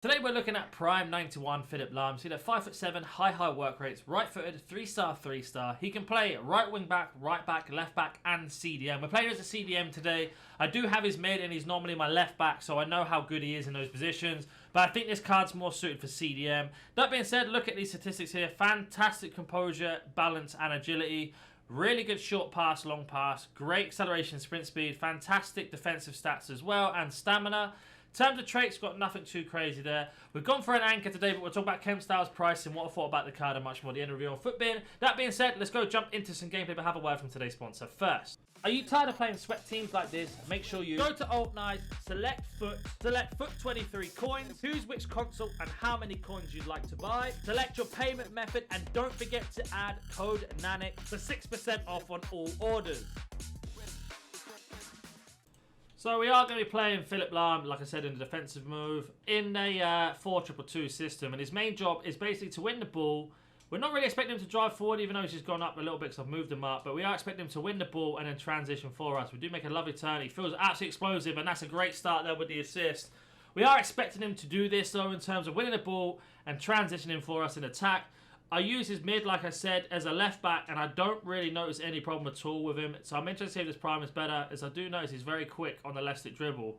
Today we're looking at Prime 91 Philipp Lahm. See, they're 5'7", high work rates, right-footed, 3-star, 3-star. He can play right wing back, right back, left back, and CDM. We're playing as a CDM today. I do have his mid, and he's normally my left back, so I know how good he is in those positions. But I think this card's more suited for CDM. That being said, look at these statistics here. Fantastic composure, balance, and agility. Really good short pass, long pass. Great acceleration, sprint speed. Fantastic defensive stats as well, and stamina. In terms of traits, got nothing too crazy there. We've gone for an anchor today, but we'll talk about chemstyles, pricing, what I thought about the card, and much more at the end of the review on Footbin. That being said, let's go jump into some gameplay, but have a word from today's sponsor first. Are you tired of playing sweat teams like this? Make sure you go to Alt Nice, select Foot 23 coins, choose which console and how many coins you'd like to buy, select your payment method, and don't forget to add code NANIC for 6% off on all orders. So we are going to be playing Philipp Lahm, like I said, in the defensive move, in a 4-2-2 system. And his main job is basically to win the ball. We're not really expecting him to drive forward, even though he's just gone up a little bit because I've moved him up. But we are expecting him to win the ball and then transition for us. We do make a lovely turn. He feels absolutely explosive, and that's a great start there with the assist. We are expecting him to do this, though, in terms of winning the ball and transitioning for us in attack. I use his mid, like I said, as a left back, and I don't really notice any problem at all with him. So I'm interested to see if this prime is better, as I do notice he's very quick on the left stick dribble.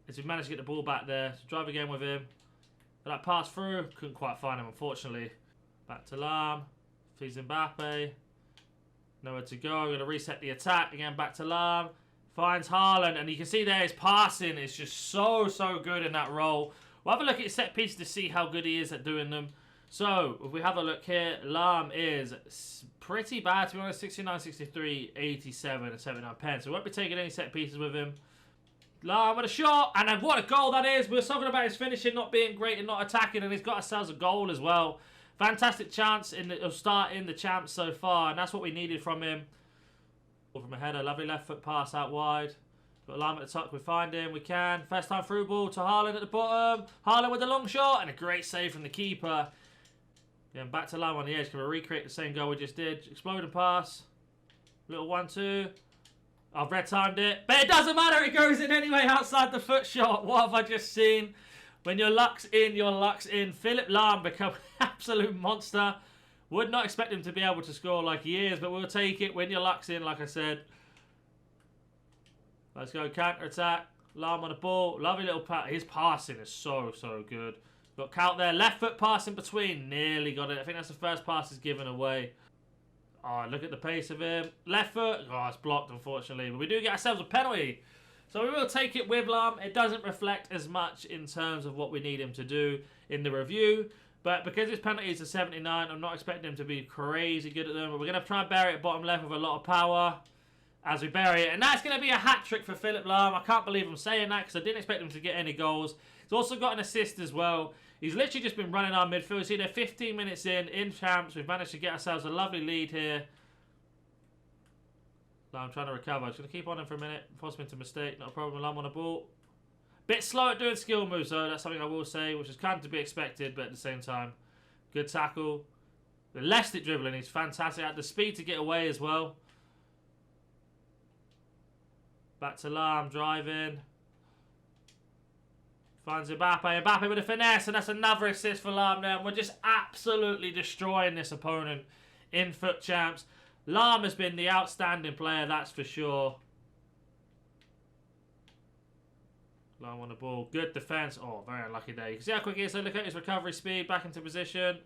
As we managed to get the ball back there, so drive again with him. But that pass through, couldn't quite find him, unfortunately. Back to Lahm, feeds Mbappe. Nowhere to go, going to reset the attack. Again, back to Lahm. Finds Haaland, and you can see there his passing is just so good in that role. We'll have a look at his set pieces to see how good he is at doing them. So, if we have a look here, Lahm is pretty bad, to be honest. 69, 63, 87, and 79 pence. So we won't be taking any set pieces with him. Lahm with a shot, and then what a goal that is. We were talking about his finishing not being great and not attacking, and he's got ourselves a goal as well. Fantastic chance of starting the champs so far, and that's what we needed from him. From a header, lovely left foot pass out wide. Got Lahm at the top, we find him, we can. First time through ball to Haaland at the bottom. Haaland with a long shot, and a great save from the keeper. Then back to Lahm on the edge. Can we recreate the same goal we just did? Exploding pass. Little 1-2. I've red timed it. But it doesn't matter. It goes in anyway outside the foot shot. What have I just seen? When your luck's in, your luck's in. Philipp Lahm become an absolute monster. Would not expect him to be able to score like he is, but we'll take it when your luck's in, like I said. Let's go counter-attack. Lahm on the ball. Lovely little pass. His passing is so good. Got Count there. Left foot pass in between. Nearly got it. I think that's the first pass he's given away. Oh, look at the pace of him. Left foot. Oh, it's blocked, unfortunately. But we do get ourselves a penalty. So we will take it with Lahm. It doesn't reflect as much in terms of what we need him to do in the review. But because his penalty is a 79, I'm not expecting him to be crazy good at them. But we're going to try and bury it bottom left with a lot of power as we bury it. And that's going to be a hat-trick for Philipp Lahm. I can't believe I'm saying that because I didn't expect him to get any goals. He's also got an assist as well. He's literally just been running our midfield. See, they're 15 minutes in champs. We've managed to get ourselves a lovely lead here. I'm trying to recover. I'm just going to keep on him for a minute. Force him into mistake. Not a problem. Lahm on the ball. Bit slow at doing skill moves, though. That's something I will say, which is kind of to be expected, but at the same time, good tackle. The left stick dribbling, he's fantastic. At the speed to get away as well. Back to Lahm, driving. Finds Mbappe. Mbappe with a finesse, and that's another assist for Lahm now. And we're just absolutely destroying this opponent in FUT Champs. Lahm has been the outstanding player, that's for sure. Lahm on the ball. Good defense. Oh, very unlucky there. You can see how quick he is. So look at his recovery speed. Back into position.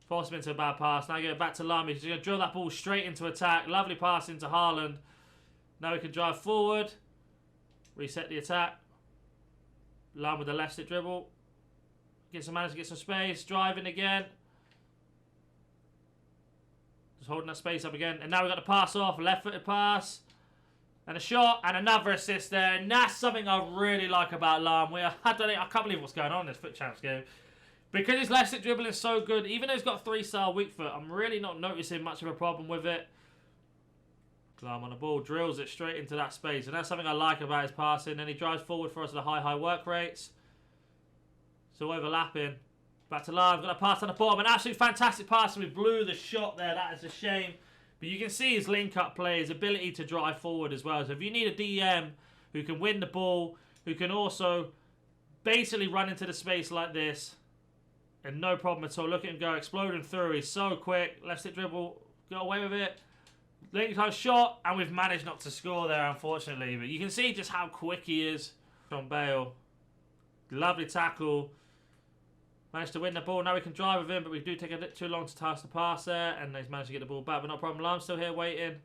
Force him into a bad pass. Now you get back to Lahm. He's going to drill that ball straight into attack. Lovely pass into Haaland. Now we can drive forward. Reset the attack. Lahm with the left stick dribble. Manage to get some space. Driving again. Just holding that space up again. And now we've got the pass off. Left footed pass. And a shot. And another assist there. And that's something I really like about Lahm. I can't believe what's going on in this FUT Champs game. Because his left stick dribbling is so good. Even though he's got 3-star weak foot, I'm really not noticing much of a problem with it. Lahm on the ball, drills it straight into that space. And that's something I like about his passing. And he drives forward for us at the high work rates. So overlapping. Back to Lahm, got a pass on the bottom. An absolute fantastic pass, and we blew the shot there. That is a shame. But you can see his link-up play, his ability to drive forward as well. So if you need a DM who can win the ball, who can also basically run into the space like this. And no problem at all. Look at him go, exploding through. He's so quick. Left stick dribble, got away with it. Link time shot, and we've managed not to score there, unfortunately. But you can see just how quick he is from Bale. Lovely tackle. Managed to win the ball. Now we can drive with him, but we do take a bit too long to toss the pass there. And he's managed to get the ball back, but not a problem. Lahm's still here waiting.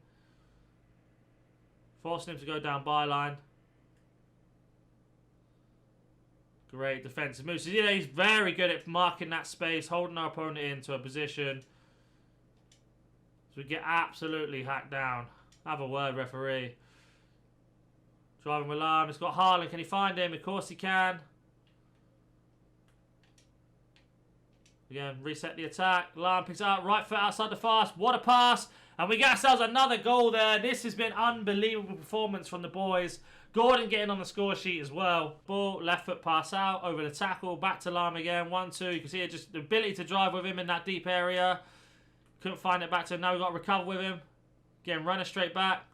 Forcing him to go down byline. Great defensive move. So yeah, he's very good at marking that space, holding our opponent into a position. So we get absolutely hacked down. Have a word, referee. Driving with Lahm. It's got Haaland. Can he find him? Of course he can. Again, reset the attack. Lahm picks out right foot outside the fast. What a pass. And we get ourselves another goal there. This has been unbelievable performance from the boys. Gordon getting on the score sheet as well. Ball, left foot pass out, over the tackle, back to Lahm again. 1-2. You can see it, just the ability to drive with him in that deep area. Couldn't find it back to him. Now we've got to recover with him. Again, running straight back.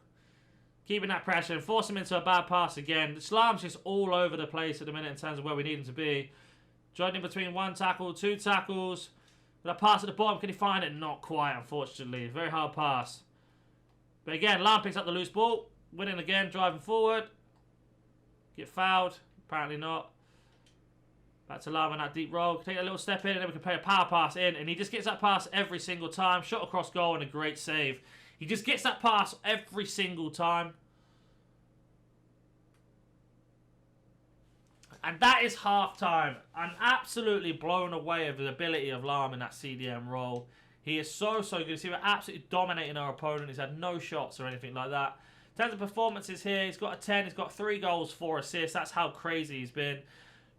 Keeping that pressure and force him into a bad pass again. Lahm's just all over the place at the minute in terms of where we need him to be. Joined in between one tackle, two tackles. But a pass at the bottom, can he find it? Not quite, unfortunately. Very hard pass. But again, Lahm picks up the loose ball. Winning again, driving forward. Get fouled. Apparently not. Back to Lahm on that deep roll. Take a little step in and then we can play a power pass in. And he just gets that pass every single time. Shot across goal and a great save. He just gets that pass every single time. And that is half time. I'm absolutely blown away of the ability of Lahm in that CDM role. He is so good. See, we're absolutely dominating our opponent. He's had no shots or anything like that. In terms of performances here, he's got a 10. He's got 3 goals, 4 assists. That's how crazy he's been.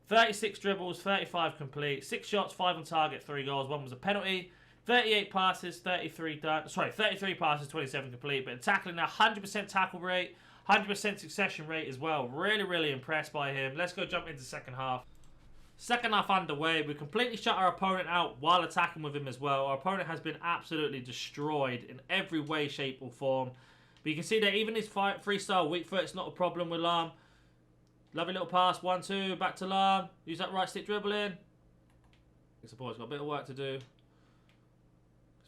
36 dribbles, 35 complete. 6 shots, 5 on target, 3 goals. 1 was a penalty. 38 passes, 33 done. Sorry, 33 passes, 27 complete. But tackling now, 100% tackle rate, 100% succession rate as well. Really impressed by him. Let's go jump into second half. Second half underway. We completely shut our opponent out while attacking with him as well. Our opponent has been absolutely destroyed in every way, shape or form. But you can see that even his freestyle weak foot, it's not a problem with Lahm. Lovely little pass. 1-2. Back to Lahm. Use that right stick dribbling. The boy's got a bit of work to do.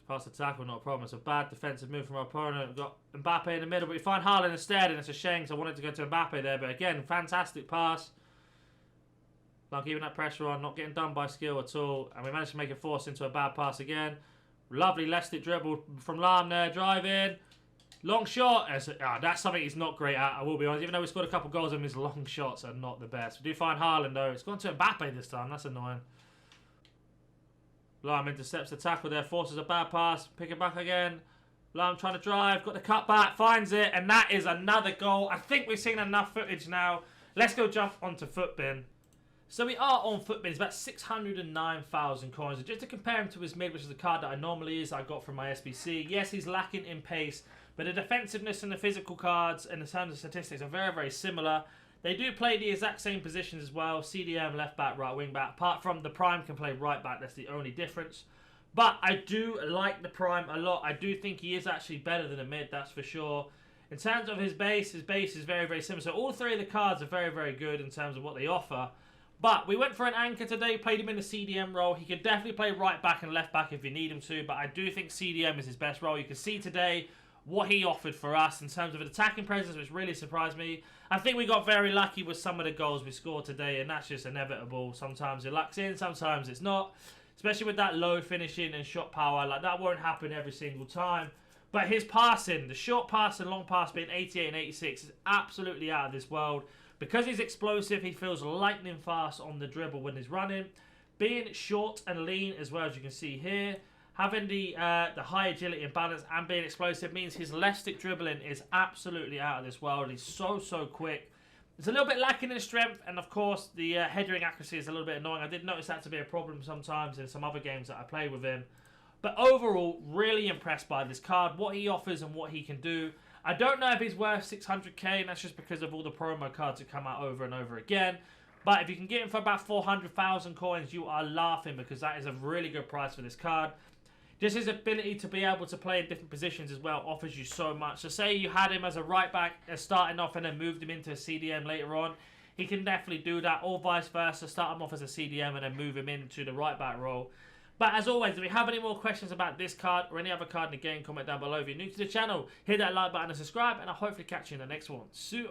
Pass the tackle, not a problem. It's a bad defensive move from our opponent. We've got Mbappe in the middle, but we find Haaland instead, and it's a shame because I wanted to go to Mbappe there. But again, fantastic pass. Not keeping that pressure on, not getting done by skill at all. And we managed to make it force into a bad pass again. Lovely left stick dribble from Lahm there, drive in. Long shot. That's something he's not great at, I will be honest. Even though we scored a couple goals, his long shots are not the best. We do find Haaland though. It's gone to Mbappe this time. That's annoying. Lahm intercepts the tackle there, forces a bad pass, pick it back again. Lahm trying to drive, got the cut back, finds it, and that is another goal. I think we've seen enough footage now. Let's go jump onto Footbin. So we are on Footbin. It's about 609,000 coins. And just to compare him to his mid, which is the card that I normally use, I got from my SBC. Yes, he's lacking in pace, but the defensiveness and the physical cards and the terms of statistics are very similar. They do play the exact same positions as well. CDM, left back, right wing back. Apart from the Prime can play right back. That's the only difference. But I do like the Prime a lot. I do think he is actually better than a mid, that's for sure. In terms of his base is very similar. So all 3 of the cards are very good in terms of what they offer. But we went for an anchor today, played him in the CDM role. He could definitely play right back and left back if you need him to. But I do think CDM is his best role. You can see today what he offered for us in terms of an attacking presence, which really surprised me. I think we got very lucky with some of the goals we scored today, and that's just inevitable. Sometimes it lucks in, sometimes it's not. Especially with that low finishing and shot power, like that won't happen every single time. But his passing, the short pass and long pass being 88 and 86 is absolutely out of this world. Because he's explosive, he feels lightning fast on the dribble when he's running. Being short and lean as well, as you can see here. Having the high agility and balance and being explosive means his left stick dribbling is absolutely out of this world. He's so quick. It's a little bit lacking in strength, and of course the headering accuracy is a little bit annoying. I did notice that to be a problem sometimes in some other games that I play with him. But overall, really impressed by this card, what he offers and what he can do. I don't know if he's worth 600k, and that's just because of all the promo cards that come out over and over again. But if you can get him for about 400,000 coins, you are laughing, because that is a really good price for this card. Just his ability to be able to play in different positions as well offers you so much. So say you had him as a right back starting off and then moved him into a CDM later on. he can definitely do that, or vice versa. Start him off as a CDM and then move him into the right back role. But as always, if you have any more questions about this card or any other card in the game, comment down below. If you're new to the channel, hit that like button and subscribe, and I'll hopefully catch you in the next one. See you.